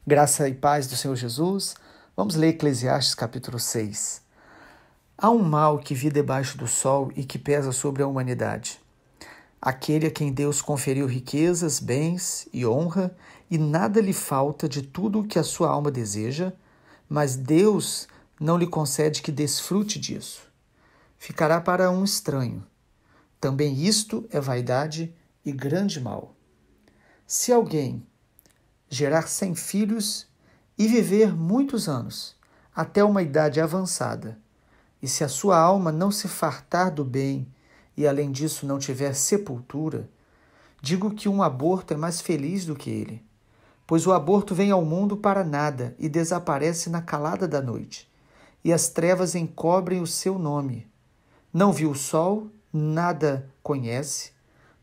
Graça e paz do Senhor Jesus. Vamos ler Eclesiastes capítulo 6. Há um mal que vi debaixo do sol e que pesa sobre a humanidade. Aquele a quem Deus conferiu riquezas, bens e honra, e nada lhe falta de tudo o que a sua alma deseja, mas Deus não lhe concede que desfrute disso. Ficará para um estranho. Também isto é vaidade e grande mal. Se alguém gerar 100 filhos e viver muitos anos, até uma idade avançada, e se a sua alma não se fartar do bem e além disso não tiver sepultura, digo que um aborto é mais feliz do que ele, pois o aborto vem ao mundo para nada e desaparece na calada da noite, e as trevas encobrem o seu nome. Não viu o sol, nada conhece,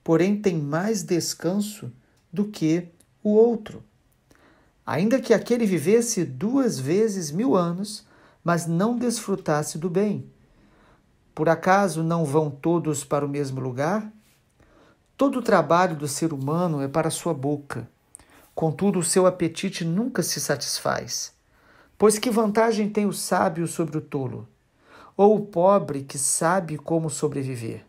porém tem mais descanso do que o outro. Ainda que aquele vivesse 2 vezes 1000 anos, mas não desfrutasse do bem. Por acaso não vão todos para o mesmo lugar? Todo o trabalho do ser humano é para a sua boca. Contudo, o seu apetite nunca se satisfaz. Pois que vantagem tem o sábio sobre o tolo? Ou o pobre que sabe como sobreviver?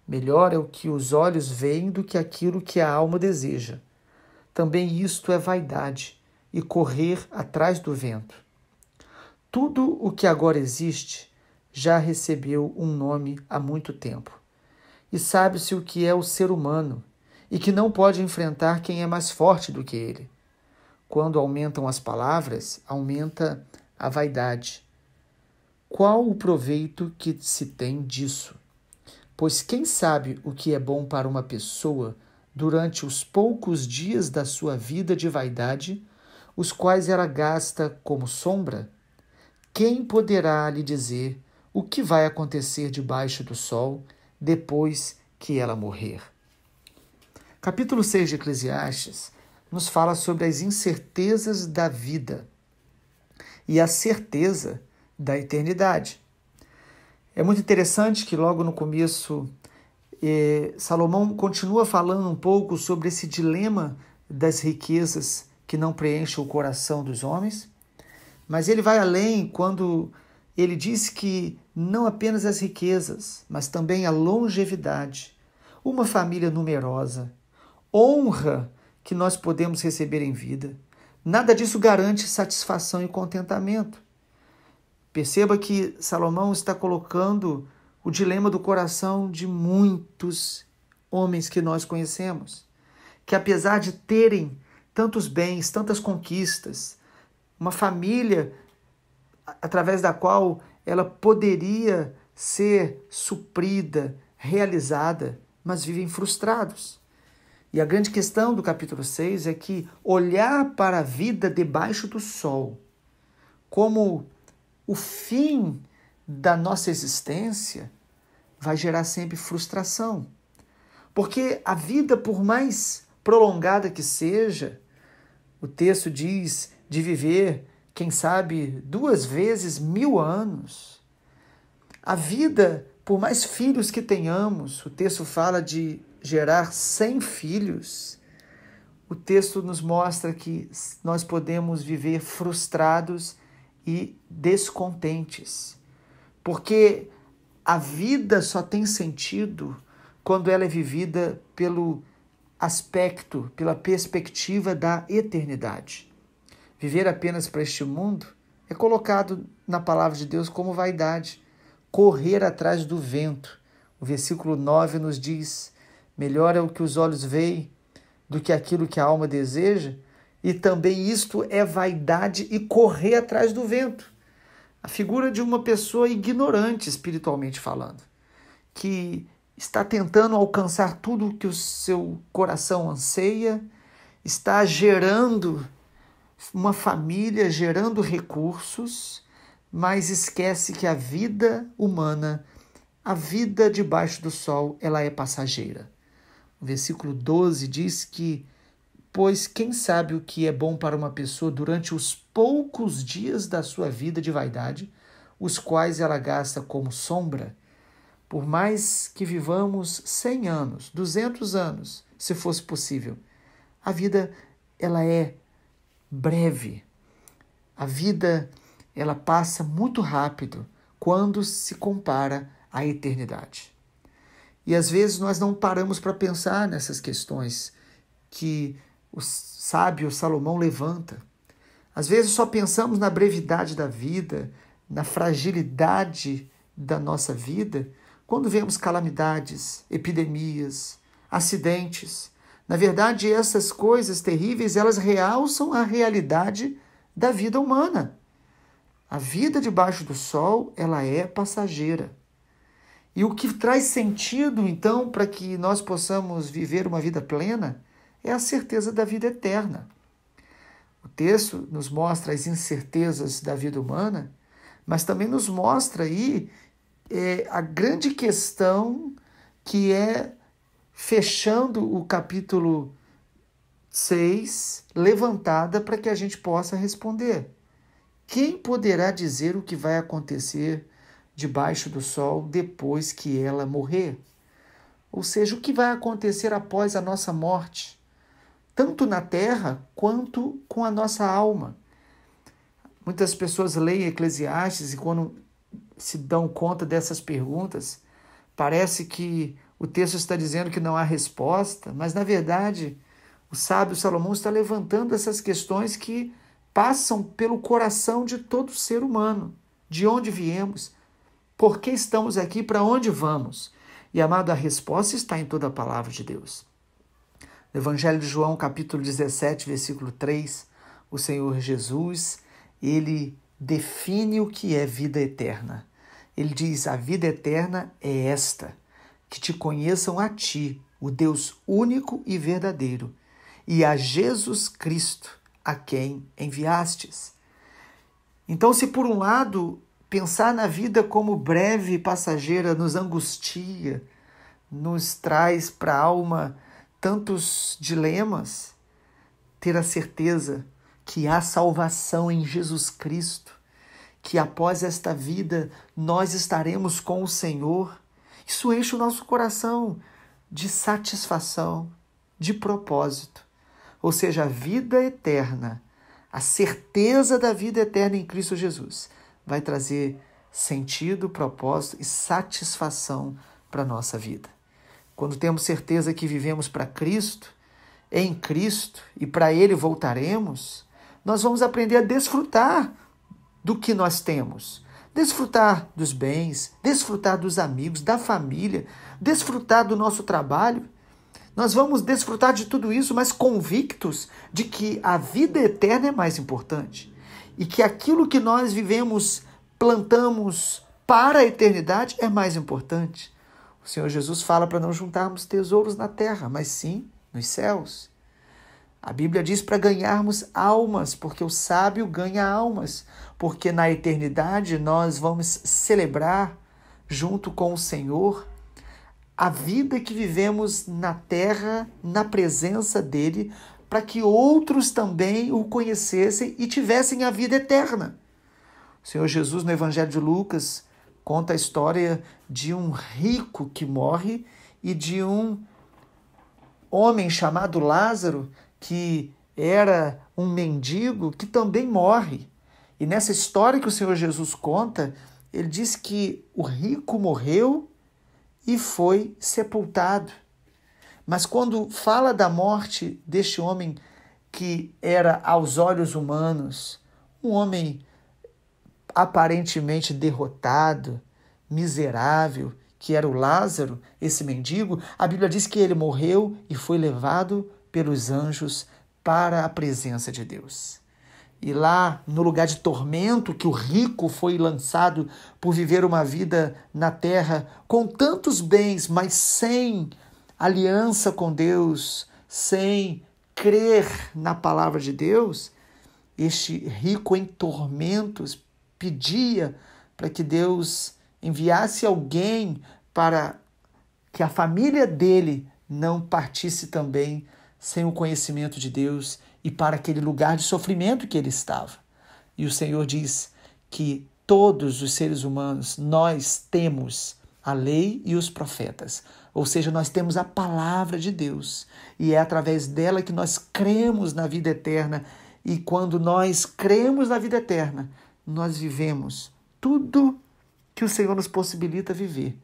Melhor é o que os olhos veem do que aquilo que a alma deseja. Também isto é vaidade e correr atrás do vento. Tudo o que agora existe já recebeu um nome há muito tempo. E sabe-se o que é o ser humano e que não pode enfrentar quem é mais forte do que ele. Quando aumentam as palavras, aumenta a vaidade. Qual o proveito que se tem disso? Pois quem sabe o que é bom para uma pessoa durante os poucos dias da sua vida de vaidade, os quais ela gasta como sombra? Quem poderá lhe dizer o que vai acontecer debaixo do sol depois que ela morrer? Capítulo 6 de Eclesiastes nos fala sobre as incertezas da vida e a certeza da eternidade. É muito interessante que logo no começo Salomão continua falando um pouco sobre esse dilema das riquezas que não preenchem o coração dos homens, mas ele vai além quando ele diz que não apenas as riquezas, mas também a longevidade, uma família numerosa, honra que nós podemos receber em vida, nada disso garante satisfação e contentamento. Perceba que Salomão está colocando o dilema do coração de muitos homens que nós conhecemos, que apesar de terem tantos bens, tantas conquistas, uma família através da qual ela poderia ser suprida, realizada, mas vivem frustrados. E a grande questão do capítulo 6 é que olhar para a vida debaixo do sol como o fim da nossa existência vai gerar sempre frustração. Porque a vida, por mais prolongada que seja, o texto diz de viver, quem sabe, 2 vezes 1000 anos. A vida, por mais filhos que tenhamos, o texto fala de gerar 100 filhos. O texto nos mostra que nós podemos viver frustrados e descontentes, porque a vida só tem sentido quando ela é vivida pelo aspecto, pela perspectiva da eternidade. Viver apenas para este mundo é colocado na palavra de Deus como vaidade, correr atrás do vento. O versículo 9 nos diz: melhor é o que os olhos veem do que aquilo que a alma deseja, e também isto é vaidade e correr atrás do vento. A figura de uma pessoa ignorante, espiritualmente falando, que está tentando alcançar tudo o que o seu coração anseia, está gerando uma família, gerando recursos, mas esquece que a vida humana, a vida debaixo do sol, ela é passageira. O versículo 12 diz que pois quem sabe o que é bom para uma pessoa durante os poucos dias da sua vida de vaidade, os quais ela gasta como sombra? Por mais que vivamos 100 anos, 200 anos, se fosse possível, a vida ela é breve. A vida, ela passa muito rápido quando se compara à eternidade. E às vezes nós não paramos para pensar nessas questões que o sábio Salomão levanta. Às vezes só pensamos na brevidade da vida, na fragilidade da nossa vida, quando vemos calamidades, epidemias, acidentes. Na verdade, essas coisas terríveis, elas realçam a realidade da vida humana. A vida debaixo do sol, ela é passageira. E o que traz sentido, então, para que nós possamos viver uma vida plena, é a certeza da vida eterna. O texto nos mostra as incertezas da vida humana, mas também nos mostra aí a grande questão que é, fechando o capítulo 6, levantada para que a gente possa responder. Quem poderá dizer o que vai acontecer debaixo do sol depois que ela morrer? Ou seja, o que vai acontecer após a nossa morte, tanto na terra quanto com a nossa alma. Muitas pessoas leem Eclesiastes e quando se dão conta dessas perguntas, parece que o texto está dizendo que não há resposta, mas na verdade o sábio Salomão está levantando essas questões que passam pelo coração de todo ser humano. De onde viemos? Por que estamos aqui? Para onde vamos? E, amado, a resposta está em toda a palavra de Deus. No Evangelho de João, capítulo 17, versículo 3, o Senhor Jesus, ele define o que é vida eterna. Ele diz: a vida eterna é esta, que te conheçam a ti, o Deus único e verdadeiro, e a Jesus Cristo, a quem enviastes. Então, se por um lado pensar na vida como breve e passageira nos angustia, nos traz para a alma tantos dilemas, ter a certeza que há salvação em Jesus Cristo, que após esta vida nós estaremos com o Senhor, isso enche o nosso coração de satisfação, de propósito. Ou seja, a vida eterna, a certeza da vida eterna em Cristo Jesus, vai trazer sentido, propósito e satisfação para a nossa vida. Quando temos certeza que vivemos para Cristo, em Cristo e para Ele voltaremos, nós vamos aprender a desfrutar do que nós temos. Desfrutar dos bens, desfrutar dos amigos, da família, desfrutar do nosso trabalho. Nós vamos desfrutar de tudo isso, mas convictos de que a vida eterna é mais importante e que aquilo que nós vivemos, plantamos para a eternidade é mais importante. O Senhor Jesus fala para não juntarmos tesouros na terra, mas sim nos céus. A Bíblia diz para ganharmos almas, porque o sábio ganha almas, porque na eternidade nós vamos celebrar junto com o Senhor a vida que vivemos na terra, na presença dele, para que outros também o conhecessem e tivessem a vida eterna. O Senhor Jesus, no Evangelho de Lucas, conta a história de um rico que morre e de um homem chamado Lázaro, que era um mendigo, que também morre. E nessa história que o Senhor Jesus conta, ele diz que o rico morreu e foi sepultado. Mas quando fala da morte deste homem que era, aos olhos humanos, um homem aparentemente derrotado, miserável, que era o Lázaro, esse mendigo, a Bíblia diz que ele morreu e foi levado pelos anjos para a presença de Deus. E lá, no lugar de tormento que o rico foi lançado por viver uma vida na terra com tantos bens, mas sem aliança com Deus, sem crer na palavra de Deus, este rico em tormentos pedia para que Deus enviasse alguém para que a família dele não partisse também sem o conhecimento de Deus e para aquele lugar de sofrimento que ele estava. E o Senhor diz que todos os seres humanos, nós temos a lei e os profetas, ou seja, nós temos a palavra de Deus, e é através dela que nós cremos na vida eterna E quando nós cremos na vida eterna, nós vivemos tudo que o Senhor nos possibilita viver,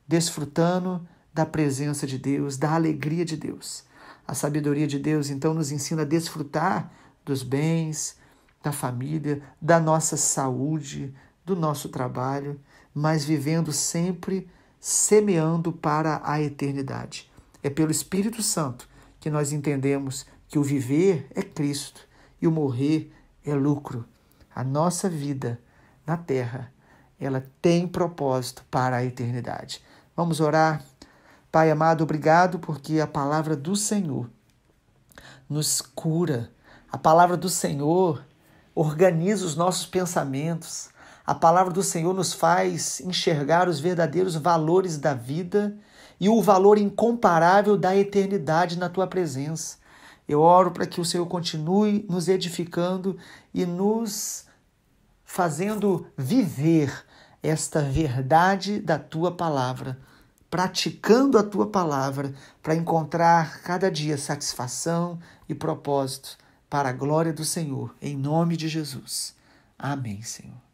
desfrutando da presença de Deus, da alegria de Deus. A sabedoria de Deus, então, nos ensina a desfrutar dos bens, da família, da nossa saúde, do nosso trabalho, mas vivendo sempre semeando para a eternidade. É pelo Espírito Santo que nós entendemos que o viver é Cristo e o morrer é lucro. A nossa vida na terra, ela tem propósito para a eternidade. Vamos orar. Pai amado, obrigado porque a palavra do Senhor nos cura. A palavra do Senhor organiza os nossos pensamentos. A palavra do Senhor nos faz enxergar os verdadeiros valores da vida e o valor incomparável da eternidade na tua presença. Eu oro para que o Senhor continue nos edificando e nos fazendo viver esta verdade da tua palavra, praticando a tua palavra para encontrar cada dia satisfação e propósito para a glória do Senhor. Em nome de Jesus. Amém, Senhor.